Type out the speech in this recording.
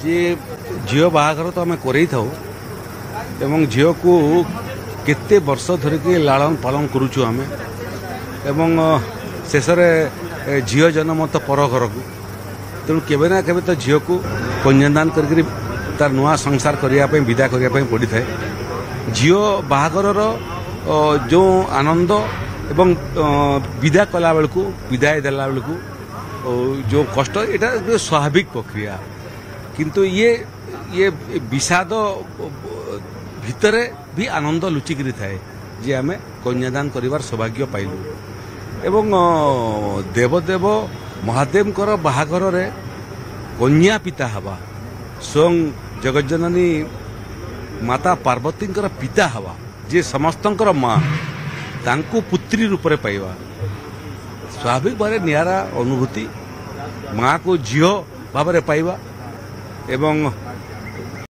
जे झील बाहाघर तो आम कर झील को केते वर्ष धरिकी लालन पालन करुचु आम एवं शेष झील जन्म तो पर घर को तेणु केवे ना केवे तो झील को कन्यादान कर तार नुआ संसार करने विदा करने पड़ी था। झील बाहाघर जो आनंद एवं विदा कला बेलू विदाय देला बेलू जो कष्ट यहाँ स्वाभाविक प्रक्रिया किंतु ये विषाद भितरे भी आनंद लुचिकी थाए जे आम कन्यादान कर सौभाग्य पाइलु एवं देवदेव महादेव बाहाघर रे कन्या पिता हवा स्वयं जगज्जननी माता पार्वती पिता हवा जे समस्तंकर माँ तांको पुत्री रूप में पाइबा स्वाभाविक भाव निरा अनुभूति माँ को झील भाव में पाइबा एवं